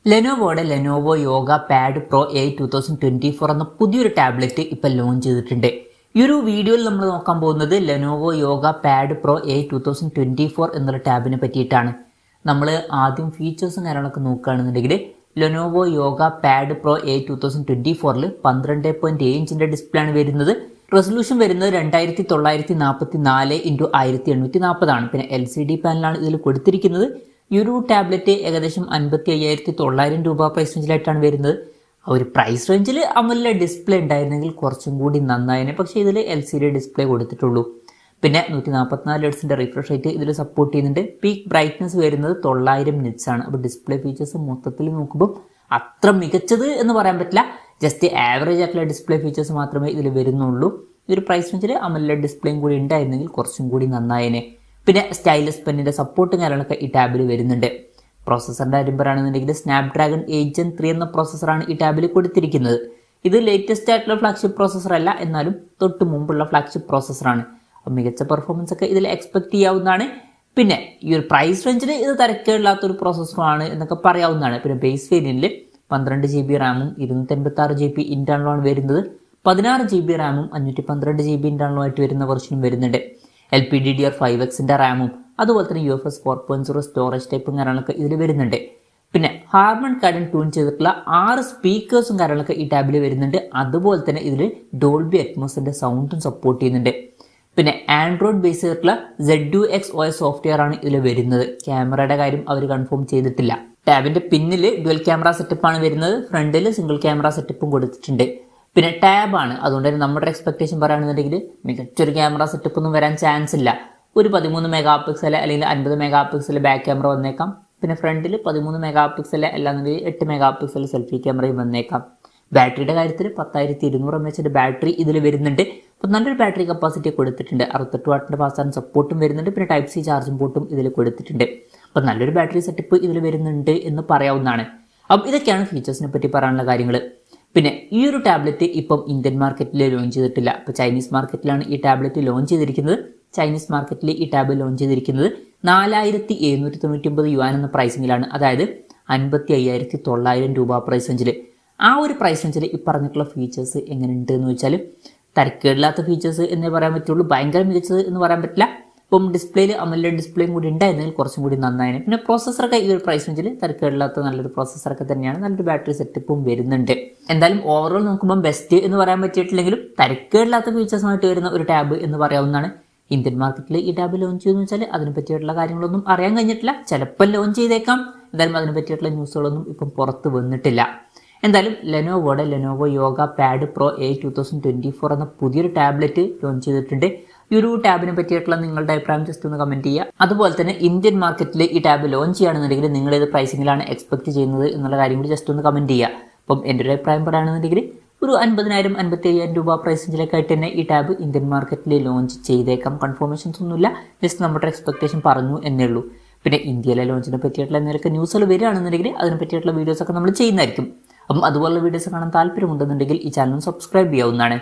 ലെനോവോയുടെ Lenovo Yoga Pad Pro A 2024 എന്ന പുതിയൊരു tablet ഇപ്പോൾ ലോഞ്ച് ചെയ്തിട്ടുണ്ട്. ഈ ഒരു വീഡിയോയിൽ നമ്മൾ നോക്കാൻ പോകുന്നത് Lenovo Yoga Pad Pro A 2024 എന്നുള്ള ടാബിനെ പറ്റിയിട്ടാണ്. നമ്മൾ ആദ്യം ഫീച്ചേഴ്സും കാര്യങ്ങളൊക്കെ നോക്കുകയാണെന്നുണ്ടെങ്കിൽ Lenovo Yoga Pad Pro A 2024 12.7 ഇഞ്ചിൻ്റെ ഡിസ്പ്ലേ ആണ് വരുന്നത്. റെസൊല്യൂഷൻ വരുന്നത് 2944x1840 ആണ്. പിന്നെ LCD പാനലാണ് ഇതിൽ കൊടുത്തിരിക്കുന്നത്. ഈ ഒരു ടാബ്ലറ്റ് ഏകദേശം 55,900 രൂപ പ്രൈസ് റേഞ്ചിലായിട്ടാണ് വരുന്നത്. ആ ഒരു പ്രൈസ് റേഞ്ചിൽ അമൂല്യ ഡിസ്പ്ലേ ഉണ്ടായിരുന്നെങ്കിൽ കുറച്ചും കൂടി നന്നായേനെ. പക്ഷേ ഇതിൽ LCD ഡിസ്പ്ലേ കൊടുത്തിട്ടുള്ളൂ. പിന്നെ 144 ഹെർട്സിൻ്റെ റിഫ്രഷ് റേറ്റ് ഇതിൽ സപ്പോർട്ട് ചെയ്യുന്നുണ്ട്. പീക്ക് ബ്രൈറ്റ്നസ് വരുന്നത് 900 നിറ്റ്സ് ആണ്. അപ്പോൾ ഡിസ്പ്ലേ ഫീച്ചേഴ്സ് മൊത്തത്തിൽ നോക്കുമ്പോൾ അത്ര മികച്ചത് എന്ന് പറയാൻ പറ്റില്ല. ജസ്റ്റ് ആവറേജ് ആയിട്ടുള്ള ഡിസ്പ്ലേ ഫീച്ചേഴ്സ് മാത്രമേ ഇതിൽ വരുന്നുള്ളൂ. ഈ ഒരു പ്രൈസ് റേഞ്ചിൽ അമൂല്യ ഡിസ്പ്ലേയും കൂടി ഉണ്ടായിരുന്നെങ്കിൽ കുറച്ചും കൂടി നന്നായേനെ. പിന്നെ സ്റ്റൈലസ് പെന്നിൻ്റെ സപ്പോർട്ടും കാര്യങ്ങളൊക്കെ ഈ ടാബിൽ വരുന്നുണ്ട്. പ്രോസസ്സറിൻ്റെ കാര്യം പറയുകയാണെന്നുണ്ടെങ്കിൽ സ്നാപ്ഡ്രാഗൺ 8 Gen 3 എന്ന പ്രോസസ്സറാണ് ഈ ടാബിൽ കൊടുത്തിരിക്കുന്നത്. ഇത് ലേറ്റസ്റ്റ് ആയിട്ടുള്ള ഫ്ലാഗ്ഷിപ്പ് പ്രോസസ്സർ അല്ല, എന്നാലും തൊട്ട് മുമ്പുള്ള ഫ്ലാഗ്ഷിപ്പ് പ്രോസസ്സറാണ്. മികച്ച പെർഫോമൻസ് ഒക്കെ ഇതിൽ എക്സ്പെക്ട് ചെയ്യാവുന്നതാണ്. പിന്നെ ഈ ഒരു പ്രൈസ് റേഞ്ചിൽ ഇത് തരക്കേടില്ലാത്തൊരു പ്രോസസ്സറാണ് എന്നൊക്കെ പറയാവുന്നതാണ്. പിന്നെ ബേസ് വേരിയന്റിൽ 12 GB റാമും 256 GB ഇന്റേണലുമാണ് വരുന്നത്. 16 GB റാമും 512 GB ഇന്റേണലുമായിട്ട് വരുന്ന വെർഷനും വരുന്നുണ്ട്. LPDDR5Xന്റെ റാമും അതുപോലെ തന്നെ UFS 4.0 സ്റ്റോറേജ് ടൈപ്പും കാര്യങ്ങളൊക്കെ ഇതിൽ വരുന്നുണ്ട്. പിന്നെ ഹാർമൺ കാർഡൻ ട്യൂൺ ചെയ്തിട്ടുള്ള 6 സ്പീക്കേഴ്സും കാര്യങ്ങളൊക്കെ ഈ ടാബിൽ വരുന്നുണ്ട്. അതുപോലെ തന്നെ ഇതിൽ ഡോൾബി അറ്റ്മോസിന്റെ സൗണ്ടും സപ്പോർട്ട് ചെയ്യുന്നുണ്ട്. പിന്നെ ആൻഡ്രോയിഡ് ബേസ് ചെയ്തിട്ടുള്ള ZUX OS സോഫ്റ്റ്വെയർ ആണ് ഇതിൽ വരുന്നത്. ക്യാമറയുടെ കാര്യം അവർ കൺഫേം ചെയ്തിട്ടില്ല. ടാബിന്റെ പിന്നിൽ ഡ്യുവൽ ക്യാമറ സെറ്റപ്പാണ് വരുന്നത്. ഫ്രണ്ടിൽ സിംഗിൾ ക്യാമറ സെറ്റപ്പും കൊടുത്തിട്ടുണ്ട്. പിന്നെ ടാബാണ്, അതുകൊണ്ട് തന്നെ നമ്മുടെ എക്സ്പെക്ടേഷൻ പറയുകയാണെന്നുണ്ടെങ്കിൽ മികച്ചൊരു ക്യാമറ സെറ്റപ്പ് ഒന്നും വരാൻ ചാൻസ് ഇല്ല. ഒരു 13 മെഗാ പിക്സൽ അല്ലെങ്കിൽ 50 മെഗാ പിക്സൽ ബാക്ക് ക്യാമറ വന്നേക്കാം. പിന്നെ ഫ്രണ്ടിൽ 13 മെഗാ പിക്സൽ അല്ലാന്നുണ്ടെങ്കിൽ 8 മെഗാ പിക്സൽ സെൽഫി ക്യാമറയും വന്നേക്കാം. ബാറ്ററിയുടെ കാര്യത്തിൽ 10,200 mAh ബാറ്ററി ഇതിൽ വരുന്നുണ്ട്. അപ്പോൾ നല്ലൊരു ബാറ്ററി കപ്പാസിറ്റി കൊടുത്തിട്ടുണ്ട്. 68 വാട്ടിൻ്റെ ഫാസ്റ്റ് ചാർജിങ് സപ്പോർട്ടും വരുന്നുണ്ട്. പിന്നെ Type C ചാർജിംഗ് പോർട്ടും ഇതിൽ കൊടുത്തിട്ടുണ്ട്. അപ്പോൾ നല്ലൊരു ബാറ്ററി സെറ്റപ്പ് ഇതിൽ വരുന്നുണ്ട് എന്ന് പറയാവുന്നതാണ്. അപ്പം ഇതൊക്കെയാണ് ഫീച്ചേഴ്സിനെ പറ്റി പറയാനുള്ള കാര്യങ്ങൾ. പിന്നെ ഈ ഒരു ടാബ്ലറ്റ് ഇപ്പം ഇന്ത്യൻ മാർക്കറ്റിൽ ലോഞ്ച് ചെയ്തിട്ടില്ല. ഇപ്പോൾ ചൈനീസ് മാർക്കറ്റിലാണ് ഈ ടാബ്ലറ്റ് ലോഞ്ച് ചെയ്തിരിക്കുന്നത്. ചൈനീസ് മാർക്കറ്റിൽ ഈ ടാബ് ലോഞ്ച് ചെയ്തിരിക്കുന്നത് 4,799 യുവാൻ എന്ന പ്രൈസിങ്ങിലാണ്. അതായത് 55,900 രൂപ പ്രൈസ് റേഞ്ചിൽ. ആ ഒരു പ്രൈസ് റേഞ്ചിൽ ഈ പറഞ്ഞിട്ടുള്ള ഫീച്ചേഴ്സ് എങ്ങനെയുണ്ട് എന്ന് വെച്ചാൽ തരക്കേടില്ലാത്ത ഫീച്ചേഴ്സ് എന്നേ പറയാൻ പറ്റുള്ളൂ. ഭയങ്കര മികച്ചത് എന്ന് പറയാൻ പറ്റില്ല. ഇപ്പം ഡിസ്പ്ലേയിൽ അമൂല്യ ഡിസ്പ്ലേയും കൂടി ഉണ്ടായിരുന്നെങ്കിൽ കുറച്ചും കൂടി നന്നായിരുന്നു. പിന്നെ പ്രോസസ്സറൊക്കെ ഈ ഒരു പ്രൈസ് റേഞ്ചിൽ തരക്കേടില്ലാത്ത നല്ലൊരു പ്രോസസ്സറൊക്കെ തന്നെയാണ്. നല്ലൊരു ബാറ്ററി സെറ്റപ്പും വരുന്നുണ്ട്. എന്തായാലും ഓവറോൾ നോക്കുമ്പോൾ ബെസ്റ്റ് എന്ന് പറയാൻ പറ്റിയിട്ടില്ലെങ്കിലും തരക്കേടില്ലാത്ത ഫീച്ചേഴ്സുമായിട്ട് വരുന്ന ഒരു ടാബ് എന്ന് പറയാവുന്നതാണ്. ഇന്ത്യൻ മാർക്കറ്റിൽ ഈ ടാബ് ലോഞ്ച് ചെയ്യുമെന്ന് വെച്ചാൽ അതിനെ പറ്റിയിട്ടുള്ള കാര്യങ്ങളൊന്നും അറിയാൻ കഴിഞ്ഞിട്ടില്ല. ചിലപ്പോൾ ലോഞ്ച് ചെയ്തേക്കാം. എന്തായാലും അതിനെ പറ്റിയിട്ടുള്ള ന്യൂസുകളൊന്നും ഇപ്പം പുറത്ത് വന്നിട്ടില്ല. എന്തായാലും ലെനോവോയുടെ Lenovo Yoga Pad Pro A 2024 എന്ന പുതിയൊരു ടാബ്ലറ്റ് ലോഞ്ച് ചെയ്തിട്ടുണ്ട്. ഈ ഒരു ടാബിനെ പറ്റിയിട്ടുള്ള നിങ്ങളുടെ അഭിപ്രായം ജസ്റ്റ് ഒന്ന് കമൻറ്റ് ചെയ്യുക. അതുപോലെ തന്നെ ഇന്ത്യൻ മാർക്കറ്റിൽ ഈ ടാബ് ലോഞ്ച് ചെയ്യുകയാണെന്നുണ്ടെങ്കിൽ നിങ്ങൾ ഏത് പ്രൈസിങ്ങിലാണ് എക്സ്പെക്ട് ചെയ്യുന്നത് എന്നുള്ള കാര്യം കൂടി ജസ്റ്റ് ഒന്ന് കമൻറ്റ് ചെയ്യുക. അപ്പം എൻ്റെ ഒരു അഭിപ്രായം പറയുകയാണെന്നുണ്ടെങ്കിൽ ഒരു 50,000-55,000 രൂപ പ്രൈസ് റേഞ്ചിലേക്കായിട്ട് തന്നെ ഈ ടാബ് ഇന്ത്യൻ മാർക്കറ്റിൽ ലോഞ്ച് ചെയ്തേക്കാം. കൺഫർമേഷൻസ് ഒന്നുമില്ല, ജസ്റ്റ് നമ്മുടെ എക്സ്പെക്ടേഷൻ പറഞ്ഞു എന്നേ ഉള്ളൂ. പിന്നെ ഇന്ത്യയിലെ ലോഞ്ചിനെ പറ്റിയിട്ടുള്ള എന്തെങ്കിലും ന്യൂസുകൾ വരികയാണെന്നുണ്ടെങ്കിൽ അതിനെ പറ്റിയിട്ടുള്ള വീഡിയോസൊക്കെ നമ്മൾ ചെയ്യുന്നതായിരിക്കും. അപ്പം അതുപോലുള്ള വീഡിയോസ് കാണാൻ താല്പര്യമുണ്ടെന്നുണ്ടെങ്കിൽ ഈ ചാനൽ സബ്സ്ക്രൈബ് ചെയ്യാവുന്നതാണ്.